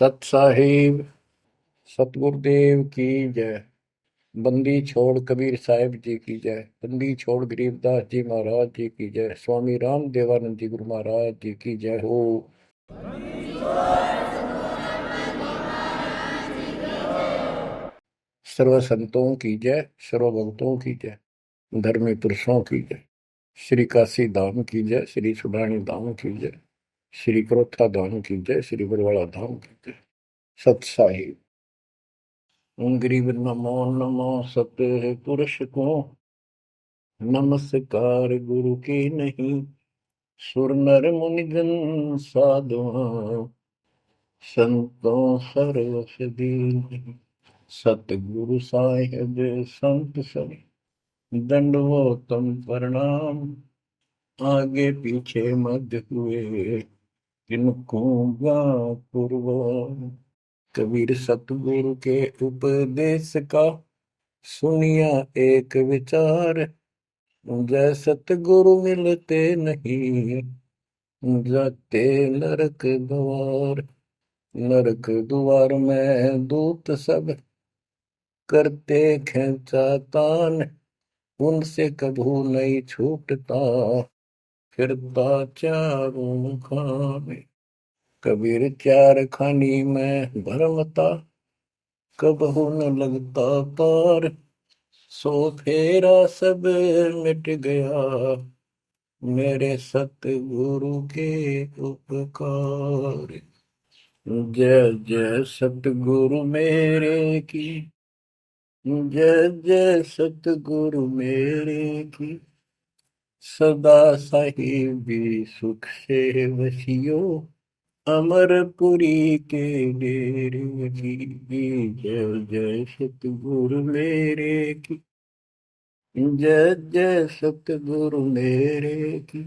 सत साहिब सतगुरुदेव की जय। बंदी छोड़ कबीर साहिब जी की जय। बंदी छोड़ गरीबदास जी महाराज जी की जय। स्वामी राम देवानंद जी गुरु महाराज जी की जय हो। सर्व संतों की जय, सर्व भक्तों की जय, धर्मी पुरुषों की जय। श्री काशी धाम की जय, श्री सुडानी धाम की जय, श्री क्रोथा धाम की जय, श्री बरवाड़ा धाम की जय। सत साहिब गरीब नमो नमो सत्य पुरुष को नमस्कार गुरु की नहीं। सुर नर मुनिजन साधुआ संतों सर्वस दीन। सतगुरु साहिब संत सब दंडवतम प्रणाम। आगे पीछे मध्य हुए किनको पूर्व। कबीर सतगुरु के उपदेश का सुनिया एक विचार। जय सतगुरु मिलते नहीं जाते नरक द्वार। नरक द्वार में दूत सब करते खेचातान। उनसे कभू नहीं छूटता फिरता चारों खाने। कबीर चार खानी में भरमता कबहू न लगता पार। सो फेरा सब मिट गया मेरे सतगुरु के उपकार। जय जय सतगुरु मेरे की जय जय सतगुरु मेरे की। सदा साहिबी सुख से वसियो अमरपुरी के डेरे की। जय जय सतगुरु मेरे की जय जय सतगुरु मेरे की।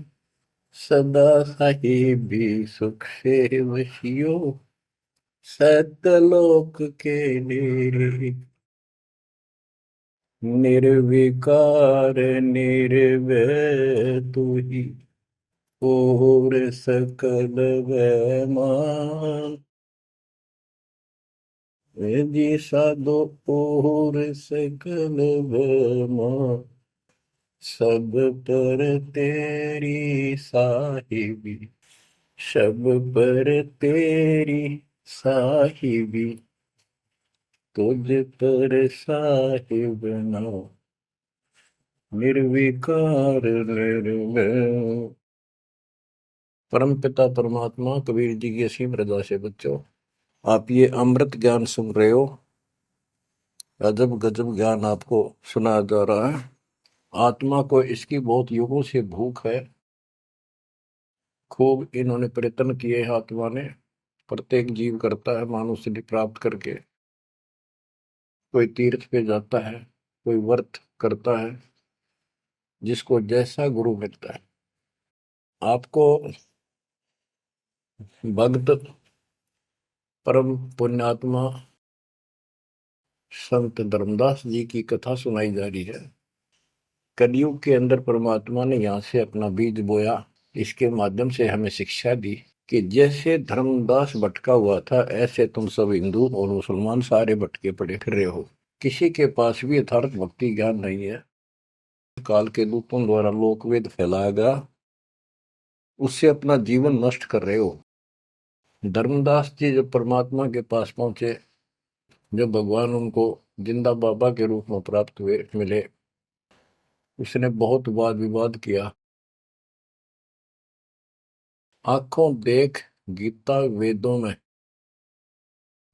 सदा साहिबी सुख से वसियो सतलोक के डेरे। निर्विकार निर्भय तू ही और सकल वैमान। जी साधो और सकल वैमान। सब पर तेरी साहिबी सब पर तेरी साहिबी। तुझ पर साहिब नाम निर्विकार निर्भय। परम पिता परमात्मा कबीर जी की असीम रजा से बच्चों, आप ये अमृत ज्ञान सुन रहे हो। अजब गजब ज्ञान आपको सुनाया जा रहा है। आत्मा को इसकी बहुत युगों से भूख है। खूब इन्होंने प्रयत्न किए हैं आत्मा ने। प्रत्येक जीव करता है मानुष सिद्धि प्राप्त करके। कोई तीर्थ पे जाता है, कोई व्रत करता है, जिसको जैसा गुरु मिलता है। आपको भक्त परम पुण्यात्मा संत धर्मदास जी की कथा सुनाई जा रही है। कलयुग के अंदर परमात्मा ने यहाँ से अपना बीज बोया। इसके माध्यम से हमें शिक्षा दी कि जैसे धर्मदास भटका हुआ था, ऐसे तुम सब हिंदू और मुसलमान सारे भटके पड़े फिर रहे हो। किसी के पास भी यथार्थ भक्ति ज्ञान नहीं है। काल के दूतों द्वारा लोकवेद फैलाया गया, उससे अपना जीवन नष्ट कर रहे हो। धर्मदास जी जब परमात्मा के पास पहुंचे, जब भगवान उनको जिंदा बाबा के रूप में प्राप्त हुए मिले, उसने बहुत वाद विवाद किया। आंखों देख गीता वेदों में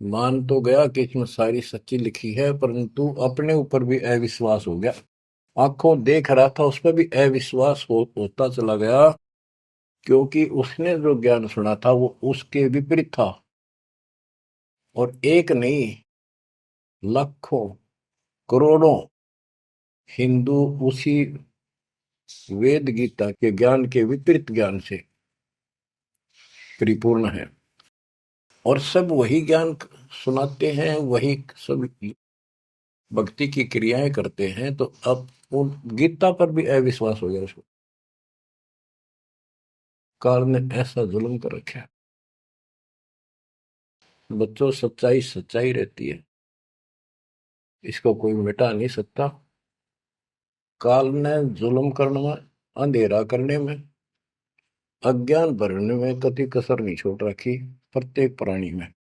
मान तो गया कि इसमें सारी सच्ची लिखी है, परंतु अपने ऊपर भी अविश्वास हो गया। आंखों देख रहा था, उस पर भी अविश्वास होता चला गया, क्योंकि उसने जो ज्ञान सुना था वो उसके विपरीत था। और एक नहीं, लाखों करोड़ों हिंदू उसी वेद गीता के ज्ञान के विपरीत ज्ञान से परिपूर्ण है। और सब वही ज्ञान सुनाते हैं, वही सब भक्ति की क्रियाएं करते हैं। तो अब उन गीता पर भी अविश्वास हो गया उसको। काल ने ऐसा जुल्म कर रखा है। बच्चों, सच्चाई सच्चाई रहती है, इसको कोई मिटा नहीं सकता। काल ने जुल्म करने में, अंधेरा करने में, अज्ञान भरने में कति कसर नहीं छोड़ रखी प्रत्येक प्राणी में।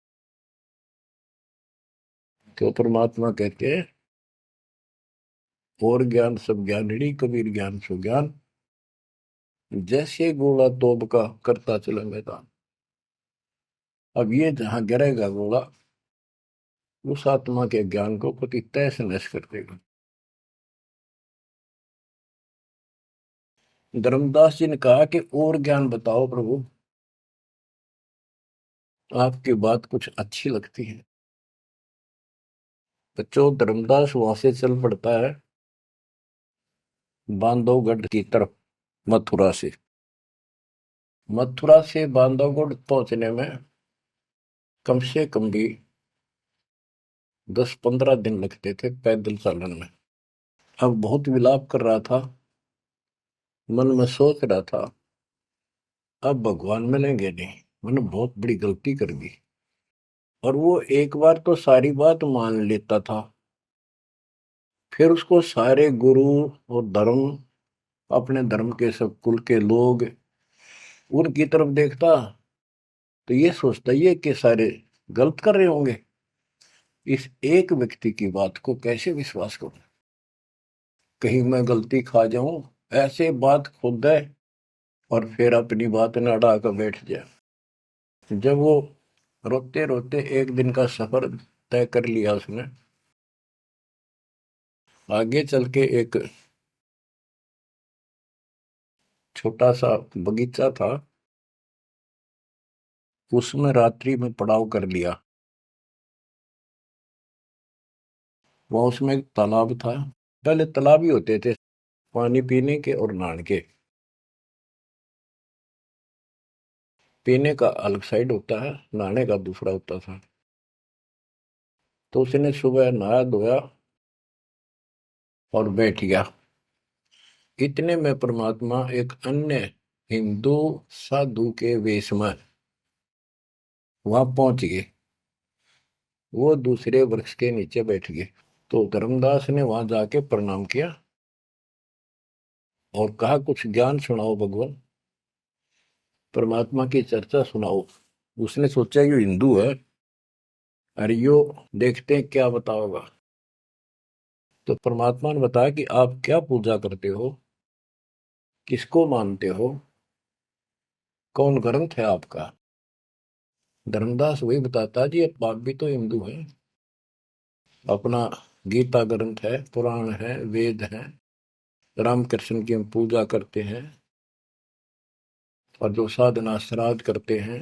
तो परमात्मा कहते हैं, और ज्ञान सब ज्ञानड़ी, कबीर ज्ञान सो ज्ञान, जैसे गोला तोब का करता चले मैदान। अब ये जहां गिरेगा गोला, उस आत्मा के ज्ञान को कति तहस नहस कर देगा। धर्मदास जी ने कहा कि और ज्ञान बताओ प्रभु, आपकी बात कुछ अच्छी लगती है। बच्चों, धर्मदास वहां से चल पड़ता है बांधवगढ़ की तरफ, मथुरा से। मथुरा से बांधवगढ़ पहुंचने में कम से कम भी 10-15 दिन लगते थे पैदल चालन में। अब बहुत विलाप कर रहा था, मन में सोच रहा था, अब भगवान मिलेंगे नहीं, मैंने बहुत बड़ी गलती कर दी। और वो एक बार तो सारी बात मान लेता था, फिर उसको सारे गुरु और धर्म, अपने धर्म के सब कुल के लोग उनकी तरफ देखता, तो ये सोचता ये कि सारे गलत कर रहे होंगे, इस एक व्यक्ति की बात को कैसे विश्वास करूं, कहीं मैं गलती खा जाऊं, ऐसे बात खुद है और फिर अपनी बात न अड़ा कर बैठ जाए। जब वो रोते रोते एक दिन का सफर तय कर लिया उसने, आगे चल के एक छोटा सा बगीचा था, उसमें रात्रि में पड़ाव कर लिया। वहां उसमें एक तालाब था, पहले तालाब ही होते थे पानी पीने के और नहाने के। पीने का अलग साइड होता है, नहाने का दूसरा होता था। तो उसने सुबह नहाया धोया और बैठ गया। इतने में परमात्मा एक अन्य हिंदू साधु के वेश में वहां पहुंच गए। वो दूसरे वृक्ष के नीचे बैठ गए। तो धर्मदास ने वहां जाके प्रणाम किया और कहा, कुछ ज्ञान सुनाओ भगवान, परमात्मा की चर्चा सुनाओ। उसने सोचा ये हिंदू है, अरे यो देखते हैं क्या बताओगा। तो परमात्मा ने बताया कि आप क्या पूजा करते हो, किसको मानते हो, कौन ग्रंथ है आपका। धर्मदास वही बताता जी, आप भी तो हिंदू हैं, अपना गीता ग्रंथ है, पुराण है, वेद है, राम कृष्ण की हम पूजा करते हैं, और जो साधना श्राद्ध करते हैं,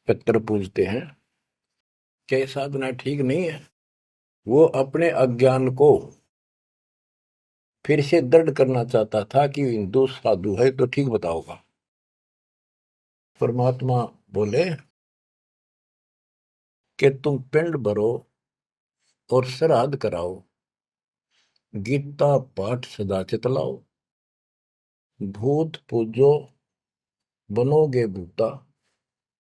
पितर पूजते हैं। क्या साधना ठीक नहीं है? वो अपने अज्ञान को फिर से दृढ़ करना चाहता था कि हिंदू साधु है तो ठीक बताओगा। परमात्मा बोले कि तुम पिंड भरो और श्राद्ध कराओ, गीता पाठ सदा चितलाओ, भूत पूजो बनोगे भूता,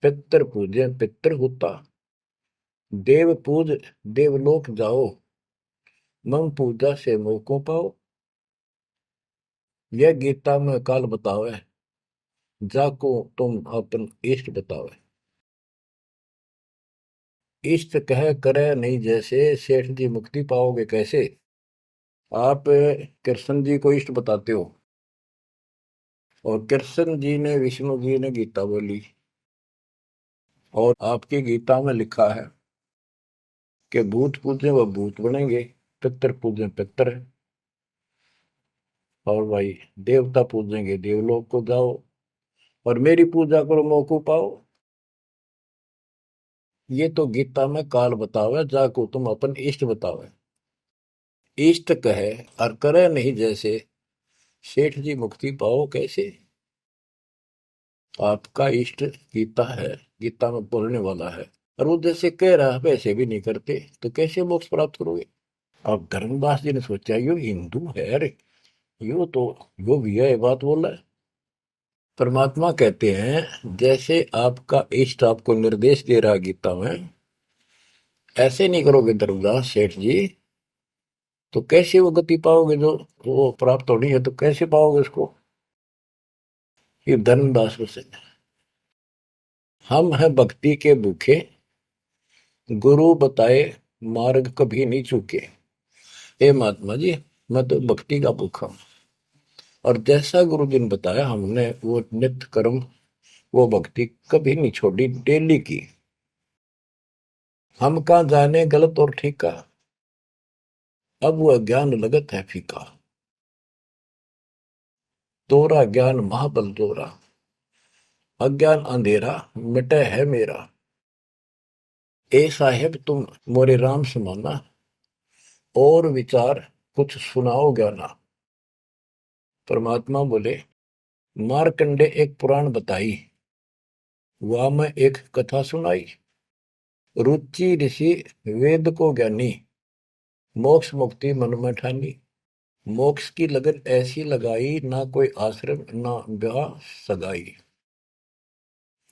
पितर पूजे पितर होता, देव पूज देवलोक जाओ, मम पूजा से मोह को पाओ। यह गीता में काल बतावे, जाको तुम अपन इष्ट बतावे। इष्ट कह करे नहीं जैसे, सेठ जी मुक्ति पाओगे कैसे। आप कृष्ण जी को इष्ट बताते हो, और कृष्ण जी ने, विष्णु जी ने गीता बोली, और आपकी गीता में लिखा है कि भूत पूजे वह भूत बनेंगे, पितर पूजे पितर है, और भाई देवता पूजेंगे देवलोक को जाओ, और मेरी पूजा करो मौको पाओ। ये तो गीता में काल बतावे, जाको तुम अपन इष्ट बतावे। इष्ट कहे और करे नहीं जैसे, सेठ जी मुक्ति पाओ कैसे। आपका इष्ट गीता है, गीता में बोलने वाला है, और वो जैसे कह रहा है वैसे भी नहीं करते, तो कैसे मोक्ष प्राप्त करोगे। अब धर्मदास जी ने सोचा, यो हिंदू है, अरे यो तो यो भी है बात बोल रहा है। परमात्मा कहते हैं, जैसे आपका इष्ट आपको निर्देश दे रहा है गीता में, ऐसे नहीं करोगे धर्मदास सेठ जी तो कैसे वो गति पाओगे, जो वो प्राप्त होनी है तो कैसे पाओगे उसको। ये धर्मदास से हम हैं भक्ति के भूखे, गुरु बताए मार्ग कभी नहीं चूके। हे महात्मा जी, मैं तो भक्ति का भूखा हूं, और जैसा गुरु जी ने बताया हमने वो नित्य कर्म, वो भक्ति कभी नहीं छोड़ी, डेली की। हम कहाँ जाने गलत और ठीक का, अब वह ज्ञान लगत है फीका। तोरा ज्ञान महाबल तोरा, अज्ञान अंधेरा मिटे है मेरा। ए साहेब तुम मोरे राम समाना, और विचार कुछ सुनाओ ज्ञाना। परमात्मा बोले, मारकंडे एक पुराण बताई, वह मैं एक कथा सुनाई। रुचि ऋषि वेद को ज्ञानी, मोक्ष मुक्ति मन में ठानी। मोक्ष की लगन ऐसी लगाई, ना कोई आश्रम ना ब्याह सगाई।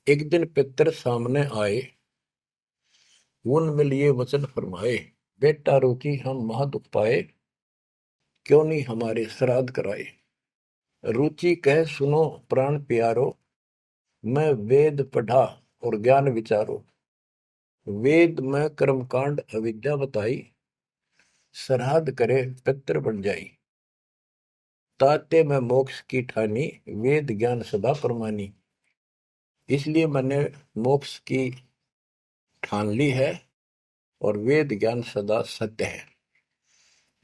एक दिन पितर सामने आए, उन लिए वचन फरमाए। बेटा रुचि हम महादुख पाए, क्यों नहीं हमारे श्राद्ध कराए। रुचि कह सुनो प्राण प्यारो, मैं वेद पढ़ा और ज्ञान विचारो। वेद में कर्मकांड अविद्या बताई, श्राद्ध करे पितर बन जाई। ताते में मोक्ष की ठानी, वेद ज्ञान सदा परमानी। इसलिए मैंने मोक्ष की ठान ली है, और वेद ज्ञान सदा सत्य है,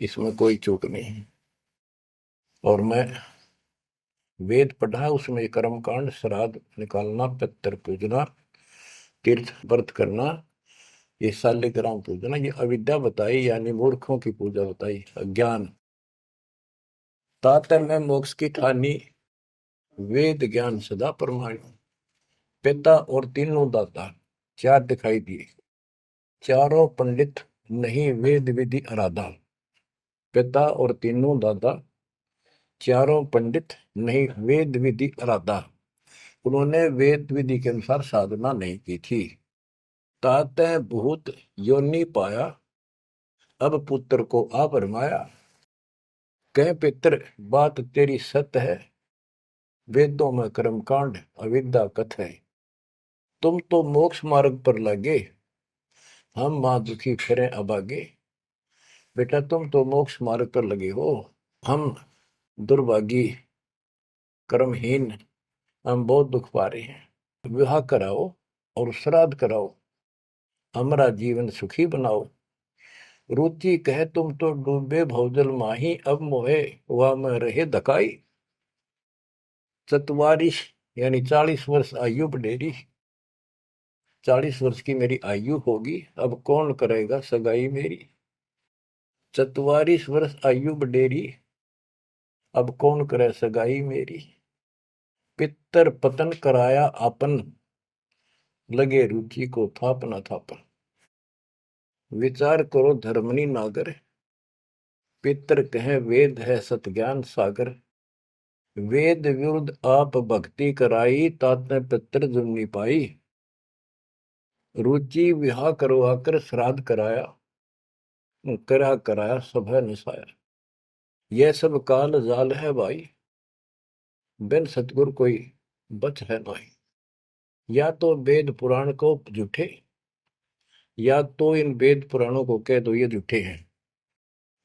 इसमें कोई चूक नहीं है। और मैं वेद पढ़ा, उसमें कर्मकांड, श्राद्ध निकालना, पितर पूजना, तीर्थ व्रत करना, ये शालिग्राम पूजना, ये अविद्या बताई, यानी मूर्खों की पूजा बताई, अज्ञान। ताते में मोक्ष की ठानी, वेद ज्ञान सदा परमाणु। पिता और तीनों दाता, चार दिखाई दिए। चारों पंडित नहीं वेद विधि आराधा। पिता और तीनों दादा, चारों पंडित नहीं वेद विधि आराधा। उन्होंने वेद विधि के अनुसार साधना नहीं की थी। ताते भूत योनि पाया, अब पुत्र को आ भरमाया। कह पितर बात तेरी सत्य है, वेदों में कर्मकांड अविद्या कथ है। तुम तो मोक्ष मार्ग पर लगे, हम मां दुखी फिरे अभागे। बेटा तुम तो मोक्ष मार्ग पर लगे हो, हम दुर्भागी कर्महीन, हम बहुत दुख पा रहे हैं। विवाह कराओ और श्राद्ध कराओ, हमारा जीवन सुखी बनाओ। रुचि कहे तुम तो डूबे भवजल माही, अब मोहे वह में रहे धकाई। चतवारिश यानी 40 वर्ष आयु बढ़ेरी, 40 वर्ष की मेरी आयु होगी, अब कौन करेगा सगाई मेरी। 44 वर्ष आयु बढ़ेरी, अब कौन करे सगाई मेरी। पितर पतन कराया आपन, लगे रुचि को थापना थापन। विचार करो धर्मनी नागर, पितर कहे वेद है सत ज्ञान सागर। वेद विरुद्ध आप भक्ति कराई, तातने पितर जुमनी पाई। रुचि विवाह करवाकर श्राद्ध कराया, कराया सब है निसाया। यह सब काल जाल है भाई, बिन सतगुर कोई बच है नहीं। या तो वेद पुराण को झूठे, या तो इन वेद पुराणों को कह दो ये झूठे हैं,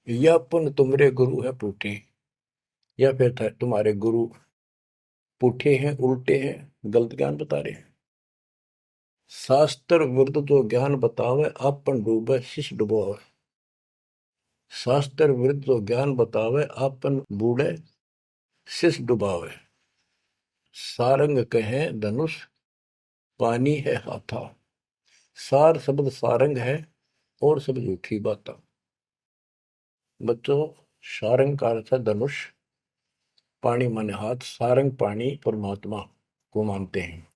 या पुन तुम्हारे गुरु है पूठे, या फिर तुम्हारे गुरु पूठे हैं, उल्टे हैं, गलत ज्ञान बता रहे हैं। शास्त्र विरुद्ध जो ज्ञान बतावे, आपन डूबे शिष डुबोवे। शास्त्र विरुद्ध जो ज्ञान बतावे, आपन बूढ़े शिष डुबावे। सारंग कहे धनुष, पानी है हाथा। सार शब्द सारंग है, और सब झूठी बात। बच्चों, सारंग का अर्थ है धनुष, पानी माने हाथ। सारंग पानी परमात्मा को मानते हैं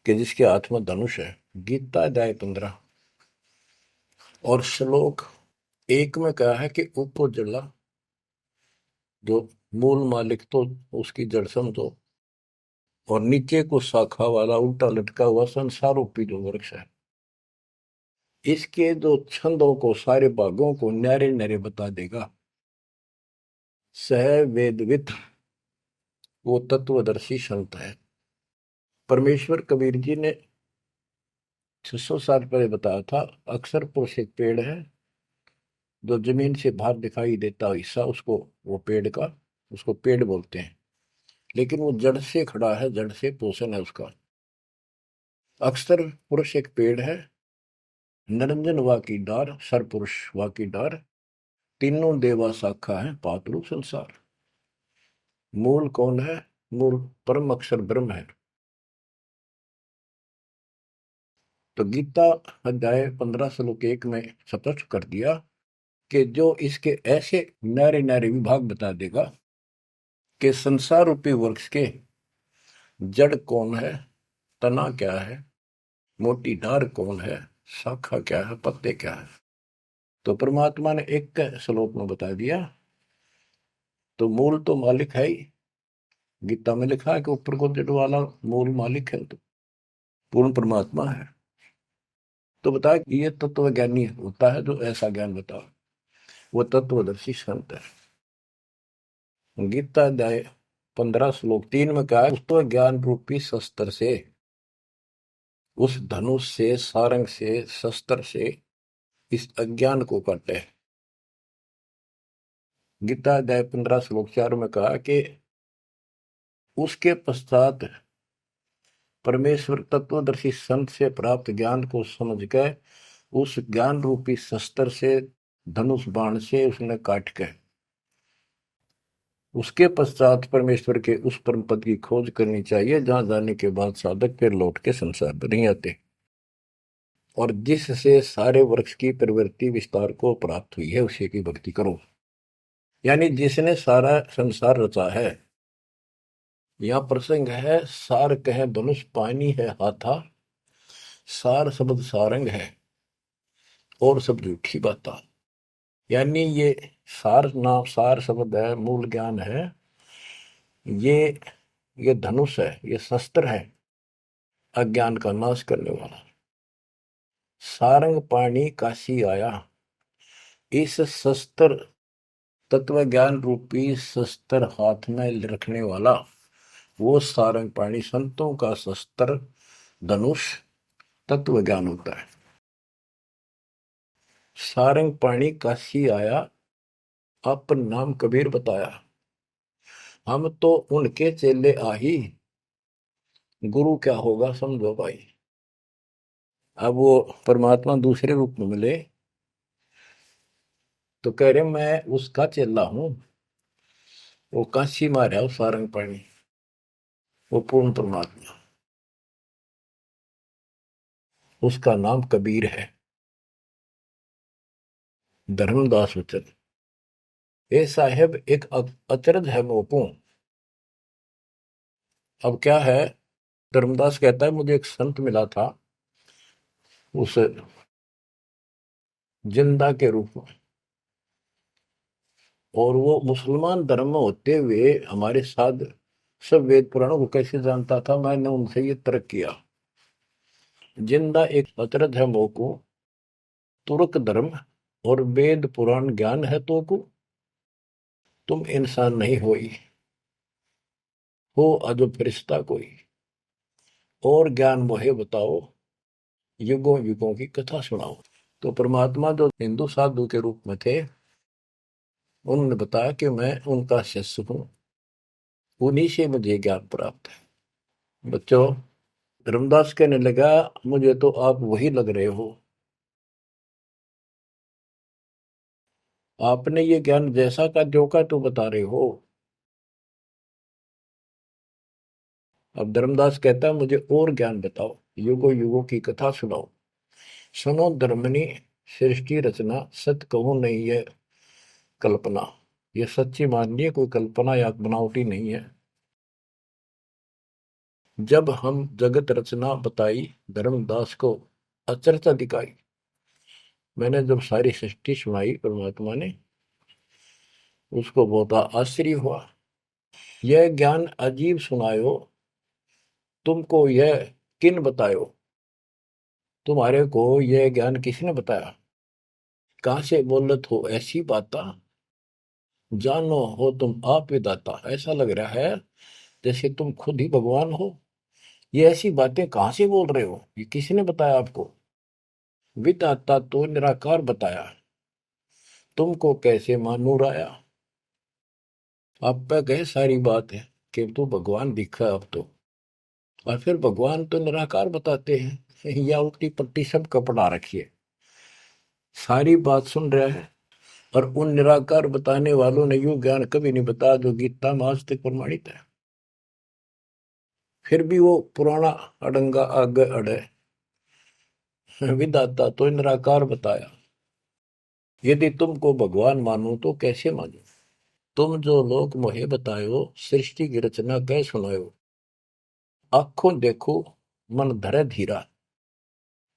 कि जिसके हाथ में धनुष है। गीता अध्याय 15 और श्लोक 1 में कहा है कि उपजला, जो मूल मालिक तो उसकी जड़ समझो, और नीचे को शाखा वाला उल्टा लटका हुआ संसार रूपी जो वृक्ष है। इसके जो छंदों को, सारे भागों को न्यारे न्यारे बता देगा। सह वेदवित वो तत्वदर्शी संत है। परमेश्वर कबीर जी ने 600 साल पहले बताया था, अक्सर पुरुष एक पेड़ है, जो जमीन से बाहर दिखाई देता हिस्सा उसको, वो पेड़ का, उसको पेड़ बोलते हैं, लेकिन वो जड़ से खड़ा है, जड़ से पोषण है उसका। अक्सर पुरुष एक पेड़ है, निरंजन वा की डार, सर पुरुष वा की डार, तीनों देवा शाखा है, पातलू संसार। मूल कौन है? मूल परम अक्षर ब्रह्म है। तो गीता अध्याय 15 श्लोक 1 में स्पष्ट कर दिया कि जो इसके ऐसे न्यारे न्यारे विभाग बता देगा कि संसार रूपी वृक्ष के जड़ कौन है, तना क्या है, मोटी डार कौन है, शाखा क्या है, पत्ते क्या है। तो परमात्मा ने एक श्लोक में बता दिया। तो मूल तो मालिक है ही, गीता में लिखा है कि ऊपर को जड़ वाला मूल मालिक है, तो पूर्ण परमात्मा है। तो बता ये तत्व ज्ञानी होता है जो ऐसा ज्ञान बता, वो तत्वदर्शी संत है। गीता अध्याय 15 श्लोक 3 में कहा, तो ज्ञान रूपी शस्त्र से, उस धनुष से, सारंग से, शस्त्र से इस अज्ञान को काटे। गीता अध्याय 15 श्लोक 4 में कहा कि उसके पश्चात परमेश्वर तत्वदर्शी संत से प्राप्त ज्ञान को समझ के उस ज्ञान रूपी शस्त्र से, धनुष बाण से उसने काट के, उसके पश्चात परमेश्वर के उस परम पद की खोज करनी चाहिए, जहां जाने के बाद साधक फिर लौट के संसार में नहीं आते, और जिससे सारे वृक्ष की प्रवृत्ति विस्तार को प्राप्त हुई है, उसी की भक्ति करो। यानी जिसने सारा संसार रचा है। यहां प्रसंग है, सार कहे धनुष, पानी है हाथा, सार शब्द सारंग है, और सब झूठी बाता। यानी ये सार नाम, सार शब्द है, मूल ज्ञान है, ये धनुष है, ये शस्त्र है अज्ञान का नाश करने वाला। सारंग पाणी काशी आया, इस शस्त्र, तत्व ज्ञान रूपी शस्त्र हाथ में रखने वाला वो सारंग पाणी, संतों का शस्त्र धनुष तत्व ज्ञान होता है। सारंग पाणी काशी आया, अपन नाम कबीर बताया, हम तो उनके चेले आही, गुरु क्या होगा समझो भाई। अब वो परमात्मा दूसरे रूप में मिले तो कह रहे मैं उसका चेला हूं, वो काशी मारा सारंग पाणी, वो पूर्ण परमात्मा, उसका नाम कबीर है। धर्मदास वचन, ए साहेब एक अचरज है मोपू। अब क्या है, धर्मदास कहता है मुझे एक संत मिला था उस जिंदा के रूप में, और वो मुसलमान धर्म में होते हुए हमारे साथ सब वेद पुराणों को कैसे जानता था, मैंने उनसे ये तर्क किया। जिंदा एक अचरज है मोको, तुर्क धर्म और वेद पुराण ज्ञान है तो को, तुम इंसान नहीं हो अजब फरिश्ता कोई, और ज्ञान मोहे बताओ, युगों युगों की कथा सुनाओ। तो परमात्मा जो हिंदू साधु के रूप में थे, उन्होंने बताया कि मैं उनका शिष्य हूं, उन्हीं से मुझे ज्ञान प्राप्त है। बच्चों, धर्मदास कहने लगा मुझे तो आप वही लग रहे हो, आपने ये ज्ञान जैसा का जो का तो बता रहे हो। अब धर्मदास कहता है मुझे और ज्ञान बताओ, युगों युगों की कथा सुनाओ, सुनो धर्मनी सृष्टि रचना, सत्य कहूं नहीं है कल्पना, ये सच्ची माननी है, कोई कल्पना या बनावटी नहीं है। जब हम जगत रचना बताई, धर्मदास को अचरता दिखाई। मैंने जब सारी सृष्टि सुनाई परमात्मा ने, उसको बहुत आश्चर्य हुआ। यह ज्ञान अजीब सुनायो, तुमको यह किन बतायो, तुम्हारे को यह ज्ञान किसने बताया? कहाँ से बोलत हो ऐसी बाता, जानो हो तुम आप विदाता। ऐसा लग रहा है जैसे तुम खुद ही भगवान हो। ये ऐसी बातें कहाँ से बोल रहे हो? ये किसने बताया आपको? विदाता तो निराकार बताया, तुमको कैसे मानूर आया? आप पे गए सारी बात है कि तू भगवान दिखा अब तो, और फिर भगवान तो निराकार बताते हैं। या उल्टी पट्टी सब कपड़ा रखी है, सारी बात सुन रहा है। और उन निराकार बताने वालों ने यूं ज्ञान कभी नहीं बताया जो गीता में आज तक प्रमाणित है। फिर भी वो पुराना अड़ंगा आगे अड़े, विदाता तो निराकार बताया, यदि तुमको भगवान मानो तो कैसे मानो? तुम जो लोग मोहे बतायो, सृष्टि की रचना कह सुनायो। आंखों देखो मन धरे धीरा,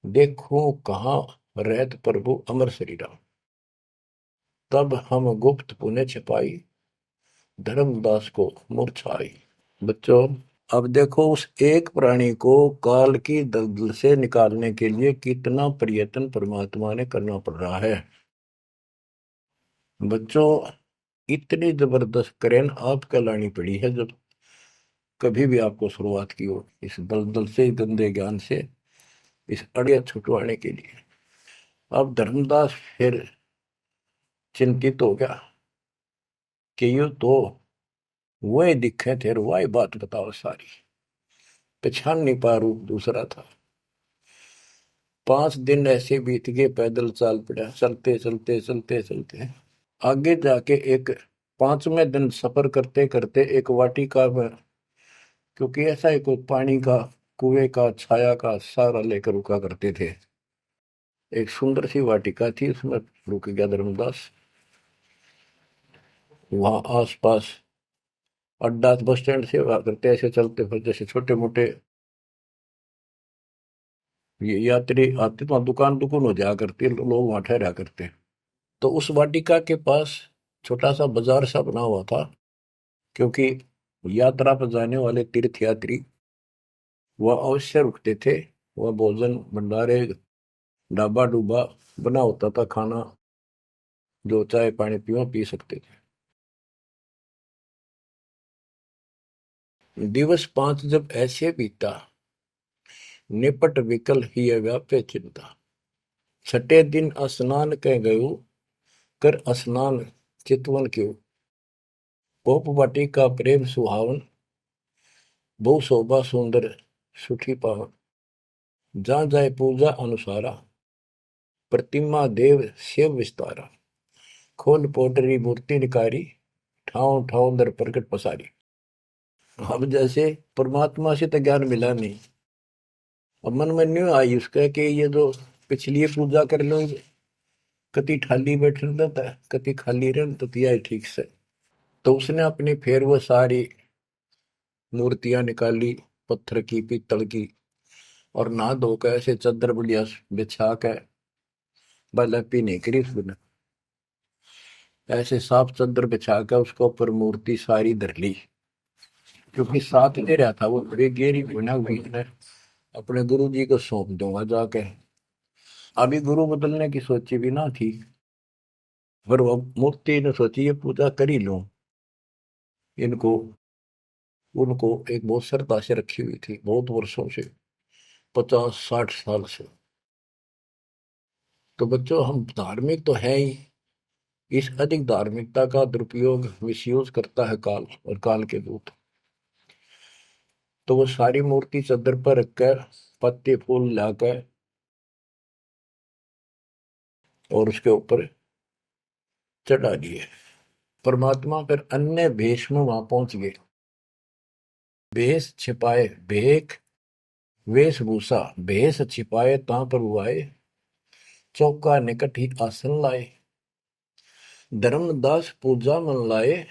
देखो कहाँ रहत प्रभु अमर शरीरा। तब हम गुप्त पुण्य छिपाई, धर्मदास को मूर्छाई। बच्चों, अब देखो उस एक प्राणी को काल की दलदल से निकालने के लिए कितना प्रयत्न परमात्मा ने करना पड़ रहा है। बच्चों, इतनी जबरदस्त करेन आपको लानी पड़ी है जब कभी भी आपको शुरुआत की हो इस दलदल से, गंदे ज्ञान से, इस अड़िया छुटवाने के लिए। अब धर्मदास फिर चिंतित हो गया कि ये तो वही दिखे थे, वही बात बताओ सारी, पहचान नहीं पा रूप दूसरा था। 5 दिन ऐसे बीत गए, पैदल चाल पड़ा, चलते चलते चलते चलते आगे जाके एक 5वें दिन सफर करते करते एक वाटिका में, क्योंकि ऐसा ही कोई पानी का कुएं का छाया का सहारा लेकर रुका करते थे, एक सुंदर सी वाटिका थी, उसमें रुक गया धर्मदास। वहां आसपास अड्डा बस स्टैंड से हुआ करते, ऐसे चलते फिर जैसे छोटे मोटे ये यात्री आते तो दुकान दुकान हो जाया करती, लोग वहां ठहरा करते। तो उस वाटिका के पास छोटा सा बाजार सा बना हुआ था, क्योंकि यात्रा पर जाने वाले तीर्थ यात्री वह अवश्य रुकते थे। वह भोजन भंडारे ढाबा डूबा बना होता था, खाना जो चाय पानी पीवा पी सकते थे। दिवस 5 जब ऐसे बीता, निपट विकल ही व्याप्य चिंता। छठे दिन स्नान कह गयो, कर स्नान चितवन क्यों। गोप वाटी का प्रेम सुहावन, बहु शोभा सुंदर सुठी पावन। जहाँ जाए पूजा अनुसारा, प्रतिमा देव शिव विस्तारा। खोल पोटरी मूर्ति निकारी, ठाव ठाव दर प्रकट पसारी। अब जैसे परमात्मा से तो ज्ञान मिला नहीं, अब मन में न्यू आई उसका कि ये जो पिछली पूजा कर लो, कति ठाली बैठ रहता है, कति खाली रह तो दिया ठीक से। तो उसने अपनी फिर वो सारी मूर्तियां निकाली, पत्थर की पीतल की, और नहा धोकर ऐसे चादर बढ़िया बिछा के बलपी नहीं करी उसने, ऐसे साफ चादर बिछा कर उसको ऊपर मूर्ति सारी धर ली। क्योंकि साथ दे रहा था वो, बड़ी गेरी बना हुई ने अपने गुरु जी को सौंप दूंगा जाके। अभी गुरु बदलने की सोची भी ना थी, पर वो मूर्ति ने सोची ये पूजा कर ही लूं इनको। उनको एक बहुत श्रद्धा से रखी हुई थी बहुत वर्षों से, 50-60 साल से। तो बच्चों, हम धार्मिक तो है ही, इस अधिक धार्मिकता का दुरुपयोग मिसयूज करता है काल और काल के दूत। तो वो सारी मूर्ति चादर पर रखकर पत्ते फूल लाकर और उसके ऊपर चढ़ा दिए। परमात्मा फिर अन्य भेष में वहां पहुंच गए। भेष छिपाए भेख, वेशभूषा भेष छिपाए ता पर आए। चौका निकट ही आसन लाए, धर्मदास पूजा मन लाए।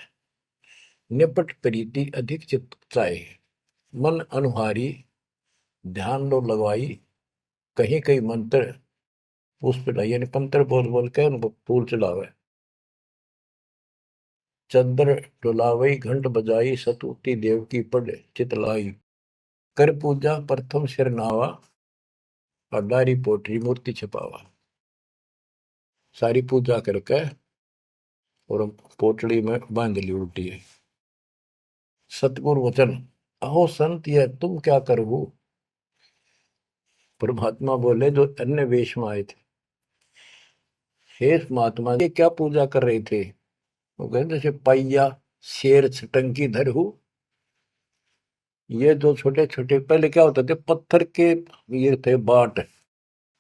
निपट प्रीति अधिक चित चाहे, मन अनुहारी ध्यान लो लगवाई। कहीं कहीं मंत्र पुष्प यानी पंत्र बोल बोल के उनको फूल चढ़ावे। चंद्र डुलावई घंट बजाई, सतुति देव की पढ़ चितलाई। कर पूजा प्रथम सिर नावा, अड्डारी पोटरी मूर्ति छपावा, सारी पूजा करके और पोटली में बांध ली उल्टी है। सतगुरु वचन, अहो संत ये तुम क्या करो। परमात्मा बोले जो अन्य वेश में आए थे, हे महात्मा ये क्या पूजा कर रहे थे। वो कहते जैसे पैया शेर छटंकी धरहू। ये जो छोटे छोटे पहले क्या होते थे, पत्थर के ये थे बाट,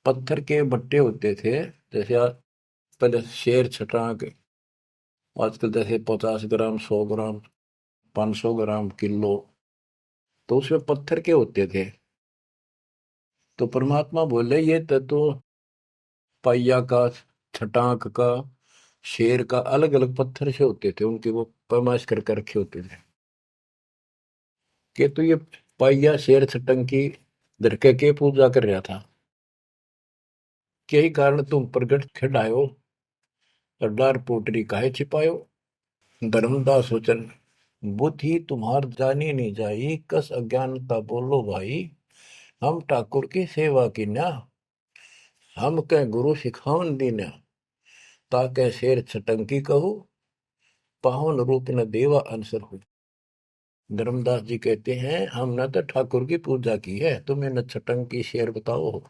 पत्थर के बट्टे होते थे। जैसे पहले शेर छटांक, आजकल जैसे 50 ग्राम 100 ग्राम 500 ग्राम किलो, तो उसमें पत्थर के होते थे। तो परमात्मा बोले ये तो पाइया का, छटांक का, शेर का अलग अलग पत्थर से होते थे, उनके वो पैमाइश करके रखे होते थे कि तो ये पाइया शेर छटंकी धरके के पूजा कर रहा था। यही कारण तुम प्रगट खिलायो, अड्डार पोटरी काहे छिपायो। धर्मदास वचन, बुद्धि तुम्हार जानी नहीं जाई, कस अज्ञानता बोलो भाई। हम ठाकुर की सेवा की ना, हम कह गुरु सिखावन दीना, ताके शेर छटंकी कहू, पावन रूप न देवा अंसर हो। धर्मदास जी कहते हैं हमने तो ठाकुर की पूजा की है, तुम्हें न छटंकी शेर बताओ,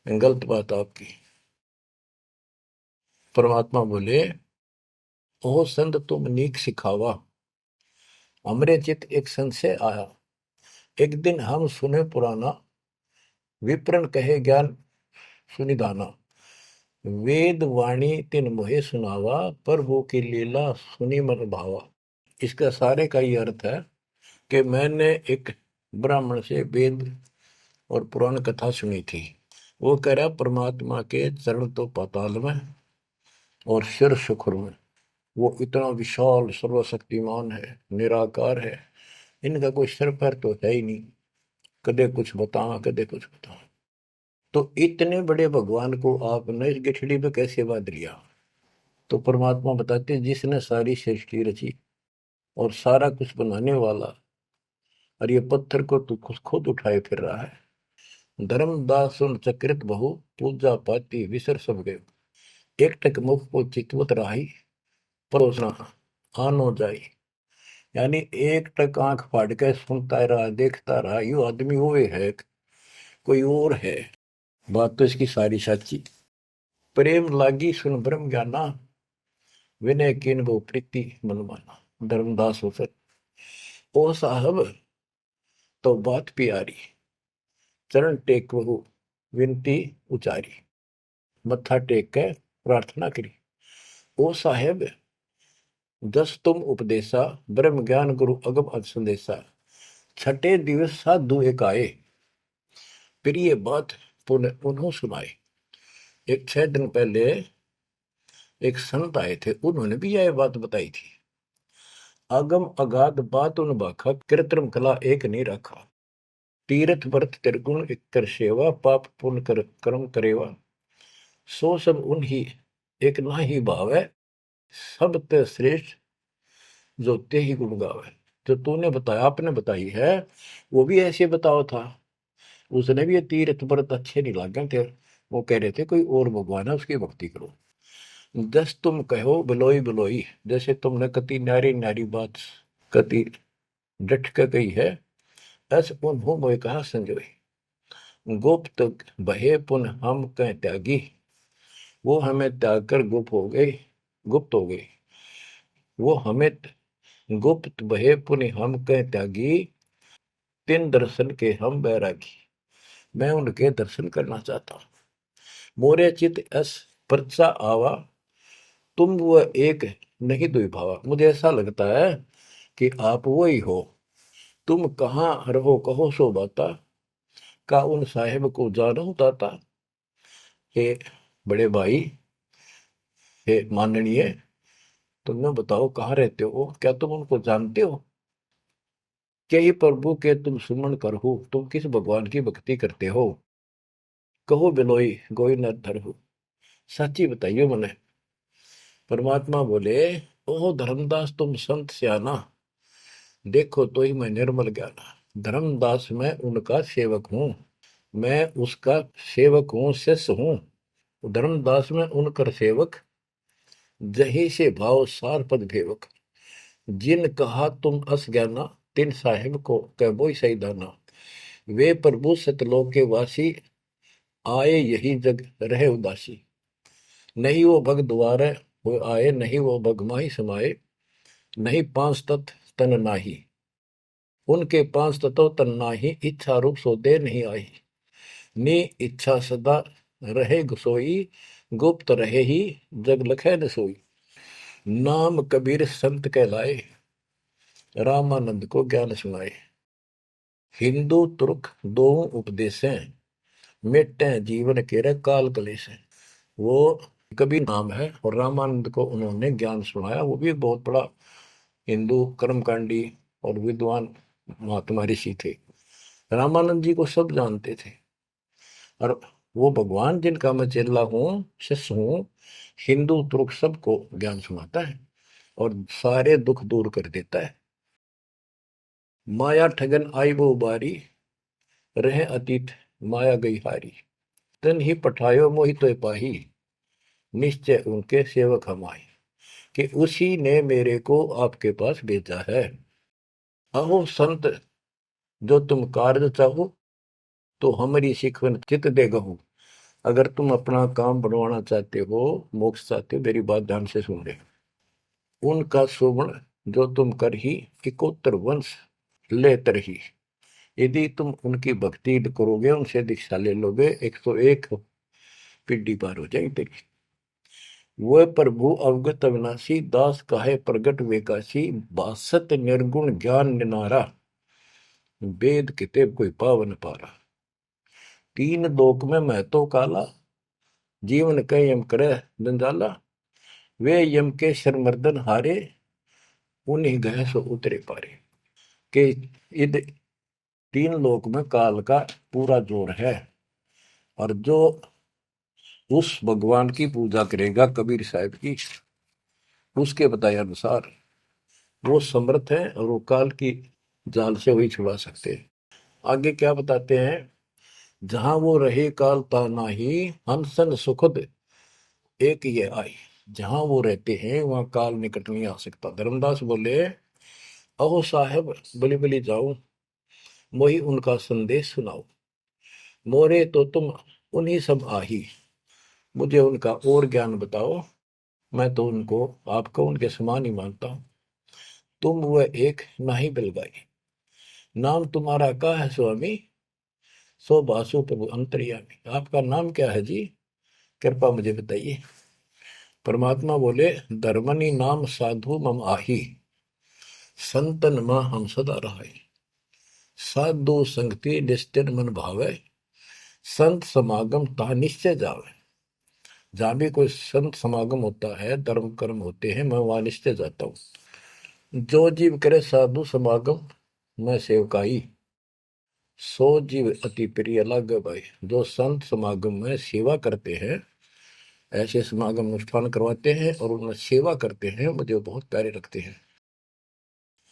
गलत बात आपकी। परमात्मा बोले ओ संत तुम नीक सिखावा, हमरे चित एक संशय आया। एक दिन हम सुने पुराना, विप्रन कहे ज्ञान सुनिधाना। वेद वाणी तिन मोहे सुनावा, प्रभु की लीला सुनी मन भावा। इसका सारे का ये अर्थ है कि मैंने एक ब्राह्मण से वेद और पुराण कथा सुनी थी। वो कह रहा परमात्मा के चरण तो पाताल में और सिर सुखुर में, वो इतना विशाल सर्वशक्तिमान है, निराकार है, इनका कोई सिर पैर तो है ही नहीं, कदे कुछ बताओ कदे कुछ बताओ। तो इतने बड़े भगवान को आपने इस गठड़ी में कैसे बांध लिया। तो परमात्मा बताते हैं जिसने सारी सृष्टि रची और सारा कुछ बनाने वाला, और ये पत्थर को तू खुद उठाए फिर रहा है। धर्मदास सुन चक्रित बहु, पूजा पाती विसर सब गए। एक टक मुख को चितवत रही, परोसना आनो जाई। यानी एक टक आंख फाड़ के सुनता रहा, देखता रहा, यू आदमी हुए है कोई और है। बात तो इसकी सारी सच्ची। प्रेम लागी सुन ब्रह्म ज्ञाना, विनय किन वो प्रीति मनमाना। धर्मदास हो सक ओ साहब तो बात प्यारी, चरण टेक वहु विनती उचारी। मत्था टेक के प्रार्थना करी, ओ साहेब दस तुम उपदेशा, ब्रह्म ज्ञान गुरु अगम संदेशा। छठे दिवस साधु एक आए, फिर ये बात पुनः उन्हों सुनाए। एक 6 दिन पहले एक संत आए थे, उन्होंने भी यह बात बताई थी। आगम अगाध बात उन बाखा, कृत्रिम कला एक नहीं रखा। तीर्थ व्रत त्रिगुण एक कर सेवा, पाप पुण्य कर कर्म करेवा। सो सब उन्हीं एक ना ही भाव है, सब ते श्रेष्ठ जो ते ही गुण गावे। जो तूने बताया, आपने बताई है, वो भी ऐसे बताओ था। उसने भी ये तीर्थ व्रत अच्छे नहीं लगे थे, वो कह रहे थे कोई और भगवान है उसकी भक्ति करो। दस तुम कहो बिलोई बिलोई, जैसे तुमने कति न्यारी न्यारी बात कति डट के कही है, ऐसे उन्हों मोए कहा संजोई। गुप्त बहे पुन हम कह त्यागी, वो हमें त्याग कर गुप्त हो गई, गुप्त हो गई। वो हमें गुप्त बहे पुनि हम कह त्यागी, तिन दर्शन के हम बैरागी। मैं उनके दर्शन करना चाहता हूं। मोरे चित अस परचा आवा, तुम वो एक नहीं दुई भावा। मुझे ऐसा लगता है कि आप वो ही हो, तुम कहाँ रहो कहो सो बाता, का उन साहेब को जानो दाता। हे बड़े भाई, हे माननीय, तुमने बताओ कहाँ रहते हो, क्या तुम उनको जानते हो। क्या ही प्रभु के तुम सुमन कर हो, तुम किस भगवान की भक्ति करते हो। कहो बिलोई गोई न धर हो, सच्ची बताइयो मने। परमात्मा बोले ओ धर्मदास तुम संत सियाना, देखो तो ही मैं निर्मल ज्ञाना। धर्मदास मैं उनका सेवक हूं, मैं उसका सेवक हूँ, शिष्य हूँ। धर्मदास में उनकर सेवक, जही से भाव सार पद भेवक। जिन कहा तुम अस ज्ञाना, तिन साहिब को कह बोई सही दाना। वे प्रभु सतलोक के वासी, आए यही जग रहे उदासी। नहीं वो भग द्वारे वो आए, नहीं वो भग माही समाये। नहीं पांच तत्व तन नाही, उनके पांच तत्व तन नाही। इच्छा रूप सो दे नहीं आई, नी इच्छा सदा रहे सोई। गुप्त रहे ही जग लखे न सोई। नाम कबीर संत कहलाए, रामानंद को ज्ञान सुनाए। हिंदू तुर्क दो उपदेशें, मिटे जीवन के काल कलेश है। वो कबीर नाम है और रामानंद को उन्होंने ज्ञान सुनाया। वो भी एक बहुत बड़ा हिंदू कर्मकांडी और विद्वान महात्मा ऋषि थे। रामानंद जी को सब जानते थे और वो भगवान जिनका मैं चेला हूँ, शिष्य हूँ, हिंदू तुर्क सबको ज्ञान सुनाता है और सारे दुख दूर कर देता है। माया ठगन आई वो बारी, रहे अतीत माया गई हारी। तन ही पठायो मोहि तो पाही, निश्चय उनके सेवक हम आए। कि उसी ने मेरे को आपके पास भेजा है। अहो संत जो तुम कार्य चाहो, तो हमारी सिखवन चित दे गहू। अगर तुम अपना काम बनवाना चाहते हो, मोक्ष चाहते हो, मेरी बात ध्यान से सुन ले। उनका शोभन जो तुम कर ही, इकोत्तर वंश ले तरही। यदि तुम उनकी भक्ति करोगे, उनसे दीक्षा ले लोगे, 101 पीढ़ी पार हो जाएगी तेरी। वह प्रभु अवगत अविनाशी, दास काहे प्रगट वेकाशी। बासत निर्गुण ज्ञान निनारा, वेद किताब कोई पावन पारा। तीन लोक में मैं तो काला, जीवन कह यम करे जंजाला। वे यम के शरमर्दन हारे, उन्हीं गए सो उतरे पारे। के इध तीन लोक में काल का पूरा जोर है। और जो उस भगवान की पूजा करेगा कबीर साहब की, उसके बताए अनुसार वो समर्थ है और वो काल की जाल से वही छुड़ा सकते हैं। आगे क्या बताते हैं, जहां वो रहे काल ता नाही, हंसन सुखद एक ये आई। जहां वो रहते हैं वहां काल निकट नहीं आ सकता। धर्मदास बोले, अहो साहेब बलि बलि जाओ, मोही उनका संदेश सुनाओ। मोरे तो तुम उन्हीं सब आही, मुझे उनका और ज्ञान बताओ। मैं तो उनको आपको उनके समान ही मानता हूं। तुम वह एक नाही बिलगाई, नाम तुम्हारा का है स्वामी। सो बासु प्रभु अंतर्यामी। आपका नाम क्या है जी, कृपा मुझे बताइए। परमात्मा बोले, धर्मनी नाम साधु मम आही, संतन मां हम सदा रहाई। साधु संगति निस्तिर मन भावे, संत समागम ता निश्चय जावे। जहां भी कोई संत समागम होता है, धर्म कर्म होते हैं, मैं वहां निश्चय जाता हूँ। जो जीव करे साधु समागम मैं सेवकाई, सो जीव अति प्रिय लागे भाई। जो संत समागम में सेवा करते हैं, ऐसे समागम अनुष्ठान करवाते हैं और उनमें सेवा करते हैं, मुझे बहुत प्यारे लगते हैं।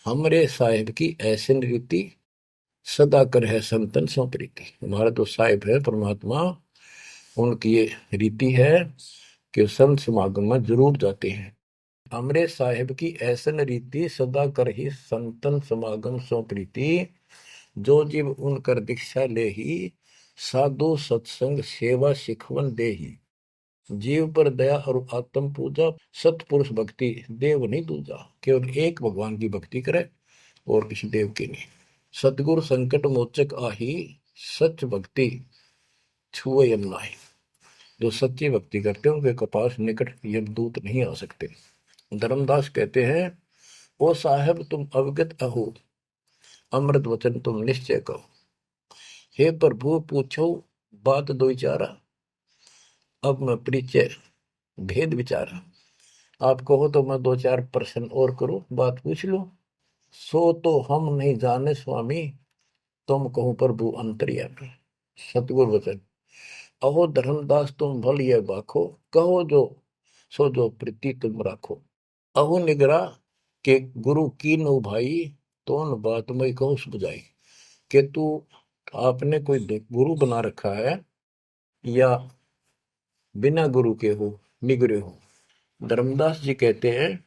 हमरे साहिब की ऐसी रीति, सदा कर है संतन सो प्रीति। हमारा जो साहिब है परमात्मा, उनकी ये रीति है कि संत समागम में जरूर जाते हैं। हमरे साहिब की ऐसन रीति, सदा कर ही संतन समागम सो प्रीति। जो जीव उनकर दीक्षा ले ही, साधु सत्संग सेवा सिखवन दे ही। जीव पर दया और आत्म पूजा, सतपुरुष भक्ति देव नहीं दूजा। केवल एक भगवान की भक्ति करे और किसी देव की नहीं। सतगुरु संकट मोचक आही, सच भक्ति छुए यम नाही। जो सच्ची भक्ति करते हैं उनके कपास निकट यमदूत नहीं आ सकते। धर्मदास कहते हैं, ओ साहेब तुम अवगत अहो, अमृत वचन तुम निश्चय कहो। हे प्रभु पूछो बात दो विचारा, अब मैं परिचय भेद विचारा। आप कहो तो मैं दो चार प्रश्न और करूं, बात पूछ लो। सो तो हम नहीं जाने स्वामी, तुम कहो प्रभु अंतर्यामी। सतगुरु वचन, अहो धर्मदास तुम भल ये बाखो, कहो जो सो जो प्रीति तुम राखो। अहो निगरा के गुरु की नो भाई, तो न बात मैं कहूँ बुझाई। के तू आपने कोई गुरु बना रखा है या बिना गुरु के हो, निगरे हो। धर्मदास जी कहते हैं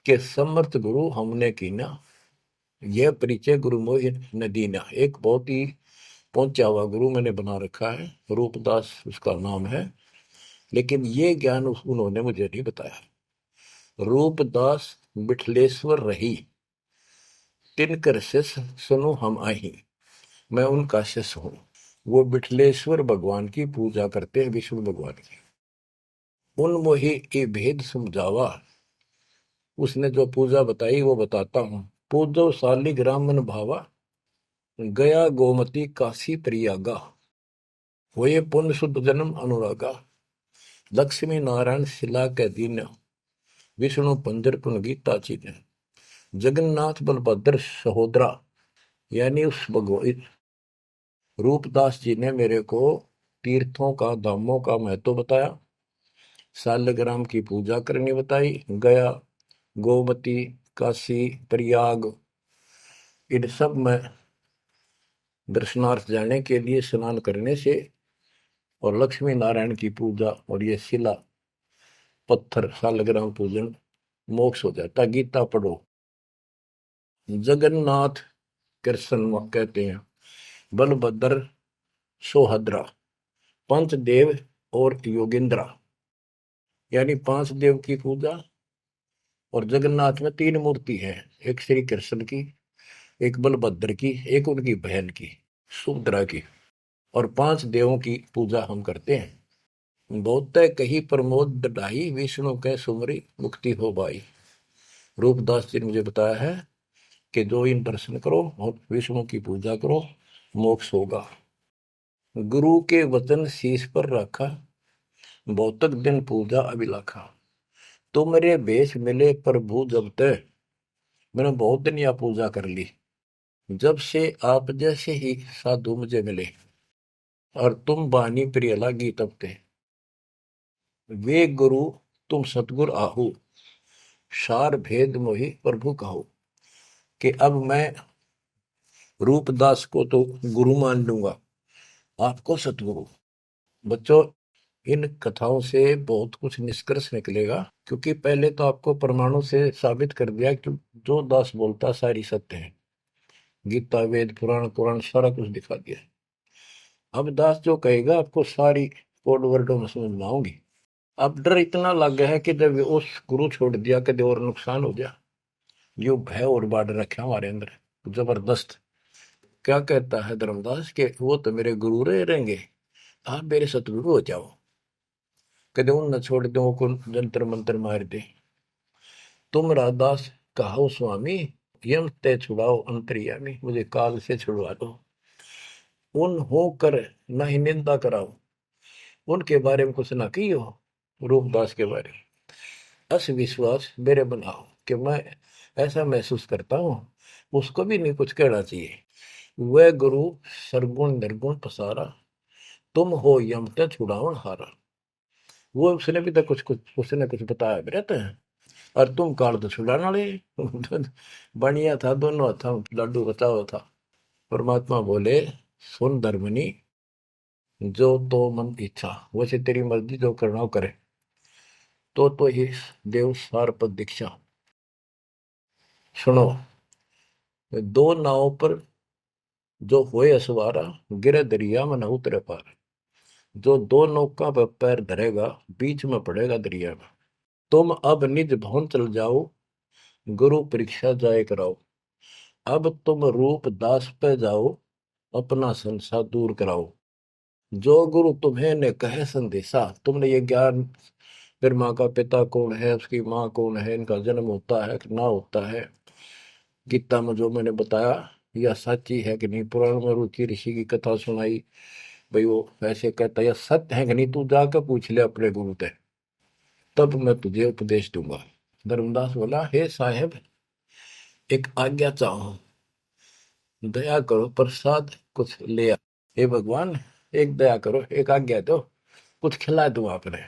कि समर्थ गुरु हमने कीना, यह परिचय गुरु मोहि न दीना। एक बहुत ही पहुंचा हुआ गुरु मैंने बना रखा है, रूपदास उसका नाम है, लेकिन ये ज्ञान उन्होंने मुझे नहीं बताया। रूपदास बिठलेश्वर रही, तिनकर शिष्य सुनो हम आही। मैं उनका शिष्य हूं। वो बिठलेश्वर भगवान की पूजा करते हैं, विष्णु भगवान की। उन मोहि ये भेद समझावा, उसने जो पूजा बताई वो बताता हूं। पूजो शालिग्राम मन भावा, गया गोमती काशी प्रयागा। होए पुण्य शुद्ध जन्म अनुरागा, लक्ष्मी नारायण शिला के दीन, विष्णु पंजर पुन गीता चीन। जगन्नाथ बलभद्र सहोदरा, यानी उस भगवान रूपदास जी ने मेरे को तीर्थों का, धामों का महत्व बताया, शालिग्राम की पूजा करनी बताई, गया, गोमती, काशी, प्रयाग, इन सब में दर्शनार्थ जाने के लिए स्नान करने से और लक्ष्मी नारायण की पूजा और ये शिला पत्थर शालिग्राम पूजन मोक्ष हो जाता। गीता पढ़ो। जगन्नाथ कृष्ण कहते हैं, बलभद्र सोहद्रा, पंच देव और योगिंद्रा, यानी 5 देव की पूजा। और जगन्नाथ में 3 मूर्ति है, एक श्री कृष्ण की, एक बलभद्र की, एक उनकी बहन की सुभद्रा की, और 5 देवों की पूजा हम करते हैं। बहुत कही प्रमोद ढाई, विष्णु के सुमरी मुक्ति हो भाई। रूपदास जी ने मुझे बताया है कि जो इन दर्शन करो और विष्णु की पूजा करो, मोक्ष होगा। गुरु के वचन शीश पर रखा, बहुतक दिन पूजा अभिलाखा। तो मेरे भेष मिले प्रभु जब तक, मैंने बहुत दिन यह पूजा कर ली, जब से आप जैसे ही साधु मुझे मिले, और तुम बानी प्रिय लागी तब ते। वे गुरु तुम सतगुर आहू, सार भेद मोहि प्रभु कहो। कि अब मैं रूपदास को तो गुरु मान लूंगा, आपको सतगुरु। बच्चों, इन कथाओं से बहुत कुछ निष्कर्ष निकलेगा, क्योंकि पहले तो आपको प्रमाणों से साबित कर दिया कि जो दास बोलता सारी सत्य है। गीता, वेद, पुराण, कुरान सारा कुछ दिखा दिया। अब दास जो कहेगा आपको सारी कोड वर्डों में समझ में आऊंगी। अब डर इतना लग गया है कि जब उस गुरु छोड़ दिया कभी और नुकसान हो गया, यो भय और बाढ़ रखे हमारे अंदर जबरदस्त। क्या कहता है धर्मदास के, वो तो मेरे गुरु रहेंगे, आप मेरे सतगुरु हो जाओ। कदे उन न छोड़ दो को जंतर मंत्र मार दे। तुम राधास कहो स्वामी, यम ते छुड़ाओ अंतर्यामी, मुझे काल से छुड़वा दो। उन हो कर न ही निंदा कराओ, उनके बारे में कुछ ना कहियो, रूपदास के बारे में अस विश्वास मेरे बनाओ, कि मैं ऐसा महसूस करता हूं उसको भी नहीं कुछ कहना चाहिए। वह गुरु सरगुण निर्गुण पसारा, तुम हो यम ते छुड़ावन हारा। वो उसने भी तो कुछ कुछ उसने कुछ बताया भी रहता है, और तुम काल तो छुड़ाने वाले। बढ़िया था, दोनों था लड्डू बचाओ था। परमात्मा बोले, सुन धर्मनी, जो तो मन इच्छा, वैसे तेरी मर्जी जो करना हो करे। तो ही देव सार पद दीक्षा। सुनो, दो नाव पर जो होए असवारा, गिरे दरिया में न उतरे पार। जो 2 नौका पर पैर धरेगा, बीच में पड़ेगा दरिया में। तुम अब निज भवन चल जाओ, गुरु परीक्षा जाए कराओ। अब तुम रूप दास पे जाओ, अपना संसार दूर कराओ। जो गुरु तुम्हें ने कहे संदेशा, तुमने ये ज्ञान, फिर माँ का पिता कौन है, उसकी माँ कौन है, इनका जन्म होता है कि ना होता है, गीता में जो मैंने बताया यह सच्ची है कि नहीं, पुराण में रुचि ऋषि की कथा सुनाई, भाई वो ऐसे कहता है, यह सत्य है कि नहीं, तू जाकर पूछ ले अपने गुरु से, तब मैं तुझे उपदेश दूंगा। धर्मदास बोला, हे साहेब, एक आज्ञा चाहूं, दया करो, प्रसाद कुछ ले आ। हे भगवान, एक दया करो, एक आज्ञा दो, कुछ खिला दूं आपने।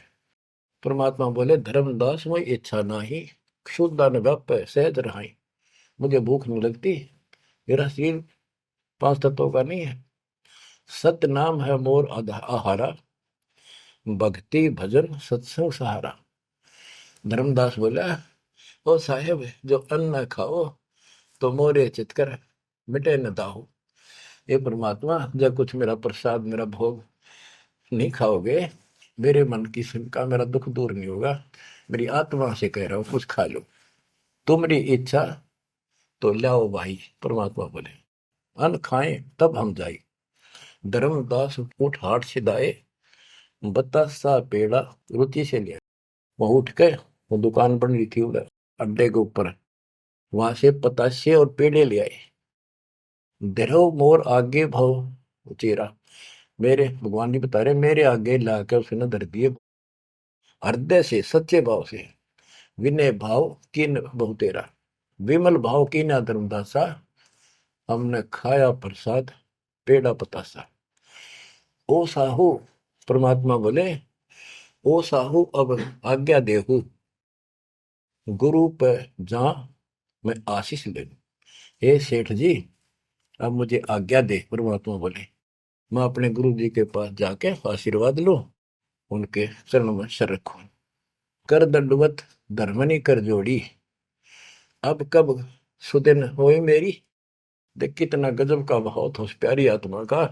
परमात्मा बोले, धर्मदास वही इच्छा नाही, क्षुदा न व्याप सहज रहाई। मुझे भूख नहीं लगती, मेरा शरीर 5 तत्वों का नहीं है, सत नाम है मोर आहारा, भक्ति भजन सत्संग सहारा। धर्मदास बोला, ओ साहेब जो अन्न न खाओ तो मोरे चितकर मिटे न दाहो। ये परमात्मा जब कुछ मेरा प्रसाद मेरा भोग नहीं खाओगे, मेरे मन की शंका मेरा दुख दूर नहीं होगा। मेरी आत्मा से कह रहा हूं कुछ खा लो, तुम्हारी इच्छा तो लाओ भाई। परमात्मा बोले अन्न खाएं तब हम जाए। धर्मदास उठ हाट छिदाए, बतासा पेड़ा रुचि से लिया। वो उठ के वो दुकान बन रही थी उधर अड्डे के ऊपर, वहां से पतासे और पेड़े ले आए। धरो मोर आगे भाव उचेरा, मेरे भगवान जी बता रहे मेरे आगे लाकर उसने धर दिए हृदय से सच्चे भाव से। विनय भाव किन बहु तेरा, विमल भाव कीना धर्मदासा, हमने खाया प्रसाद पेड़ा पतासा। ओ साहू, परमात्मा बोले ओ साहू अब आज्ञा देहू, गुरु पर जा मैं आशीष ले लूं। हे सेठ जी अब मुझे आज्ञा दे। परमात्मा बोले मैं अपने गुरु जी के पास जाके आशीर्वाद लो, उनके चरणों में सर रखो। कर दंडवत धर्मनी कर जोड़ी, अब कब सुदिन होए मेरी। देख कितना गजब का भाव था उस प्यारी आत्मा का,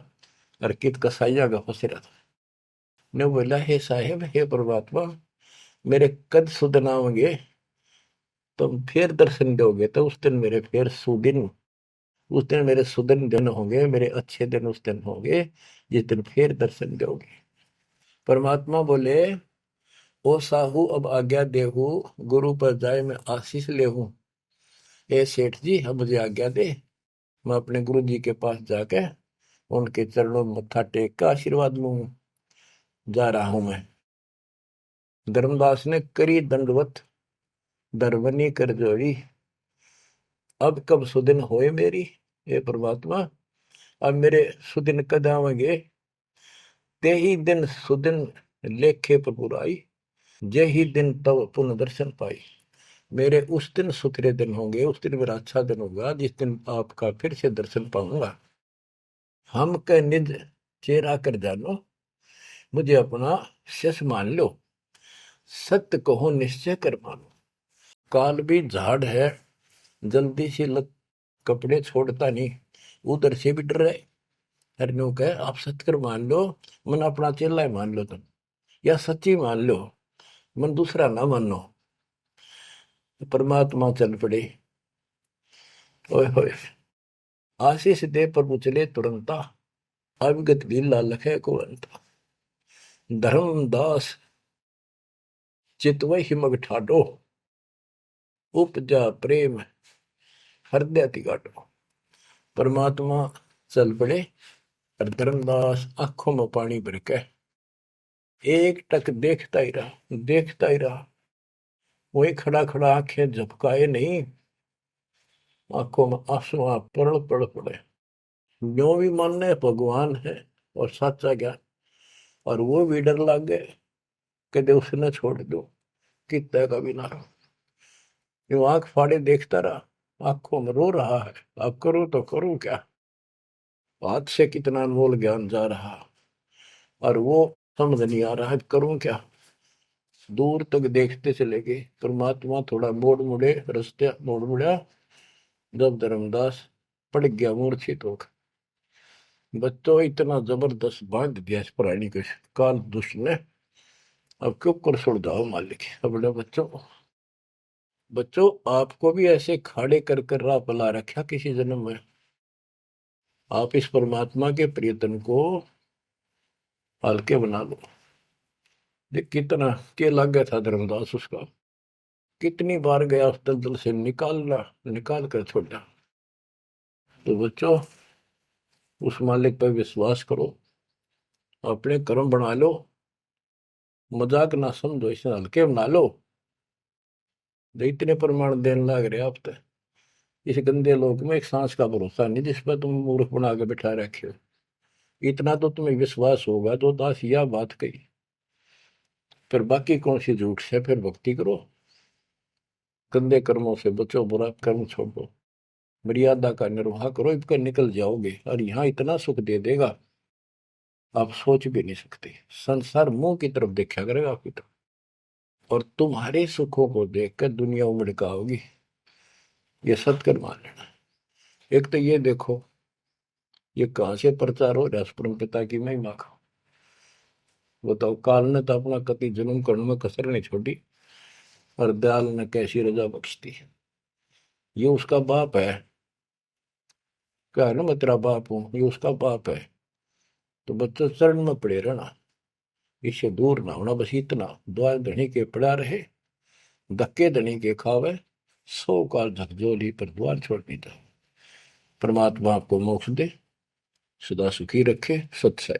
और कित कसाइया का फंसेरा था। ने बोला हे साहेब हे परमात्मा मेरे कद सुदिन आओगे, तुम फिर दर्शन दोगे तो उस दिन मेरे फिर सुदिन, उस दिन मेरे सुदिन दिन होंगे, मेरे अच्छे दिन उस दिन होंगे जिस दिन फिर दर्शन दोगे। परमात्मा बोले ओ साहू अब आज्ञा देहू, गुरु पर जाए मैं आशीष लेहूं। ए सेठ जी अब मुझे आज्ञा दे, मैं अपने गुरु जी के पास जाके उनके चरणों में मत्था टेक का आशीर्वाद लूं। जा रहा हूं मैं। धर्मदास ने करी दंडवत दरवनी कर जोड़ी, अब कब सुदिन होए मेरी। हे परमात्मा अब मेरे सुदिन कद आवेंगे। ते ही दिन सुदिन लेखे प्रभुराई, जे ही दिन तब पुनः दर्शन पाई। मेरे उस दिन सुथरे दिन होंगे, उस दिन मेरा अच्छा दिन होगा जिस दिन आपका फिर से दर्शन पाऊंगा। हम के निज चेहरा कर जानो, मुझे अपना शिष मान लो। सत्य कहो निश्चय कर मानो, काल भी झाड़ है जल्दी से लग कपड़े छोड़ता नहीं, उधर से भी डर रहे। हरनू कहे आप सत्य मान लो, मन अपना चेला ही मान लो तुम, या सच्ची मान लो, मन दूसरा ना मानो। परमात्मा चल पड़े। ओए होए आशीष दे प्रभु चले तुरंता, अविगत लीला लखे को अंता। धर्मदास चितवही मग ठाडो, उपजा प्रेम हृदय तिगाटो। परमात्मा चल पड़े और धर्मदास आंखों में पानी भर के एक टक देखता ही रहा, देखता ही रहा। वही खड़ा खड़ा आंखें झपकाए नहीं, आंखों में आंसू पड़ पड़ पड़े। जो भी मानने भगवान है और सच्चा ज्ञान, और वो भी डर लग गए कि उसने छोड़ दो कितने का भी ना रहो। जो आंख फाड़े देखता रहा, आंखों में रो रहा है अब करूं तो करूं क्या, हाथ से कितना अनमोल ज्ञान जा रहा और वो समझ नहीं आ रहा है करूं क्या। दूर तक देखते चले गए। परमात्मा थोड़ा मोड़ मुड़े, रास्ते मोड़ मुड़ा, जब धर्मदास पड़ गया मूर्छित होकर। बच्चों इतना जबरदस्त बांध दिया इस प्राणी को काल दुष्ट ने, अब क्यों कर छोड़ जाओ मालिक। अपने बच्चों बच्चों आपको भी ऐसे खाड़े कर कर राह पला रखा किसी जन्म में। आप इस परमात्मा के प्रियतन को हल्के बना लो। देख कितना के लग गया था धर्मदास उसका, कितनी बार गया उस दलदल से निकाल कर छोड़ा। तो बच्चों उस मालिक पर विश्वास करो, अपने कर्म बना लो, मजाक ना समझो, इसे हल्के बना लो। इतने प्रमाण देने लग रहे आप तो इस गंदे लोक में एक सांस का भरोसा नहीं जिस पर तुम मूर्ख बना के बिठा रखे हो। इतना तो तुम्हें विश्वास होगा तो दास यह बात कही, फिर बाकी कौन सी झूठ से। फिर भक्ति करो, गंदे कर्मों से बचो, बुरा कर्म छोड़ो, मर्यादा का निर्वाह करो, इसका निकल जाओगे और यहाँ इतना सुख दे देगा आप सोच भी नहीं सकते। संसार मुंह की तरफ देखा करेगा आपकी तरफ, और तुम्हारे सुखों को देखकर दुनिया उमड़ का होगी। ये सत्कर मान लेना। एक तो ये देखो, ये कहां से प्रचार हो रहा है परम पिता की महिमा का। बताओ, काल ने तो अपना कति जुल्म करने में कसर नहीं छोड़ी, और दयाल ने कैसी रजा बख्शती है। ये उसका बाप है, क्या है ना, मैं तेरा बाप हूं, ये उसका बाप है। तो बच्चा चरण में पड़े रहना, इससे दूर ना होना, बस इतना। द्वार धनी के पड़ा रहे, धक्के धनी के खावे, 100 काल झकझोली पर द्वार छोड़ नहीं था। परमात्मा आपको मोक्ष दे, सदा सुखी रखे। सत्सय।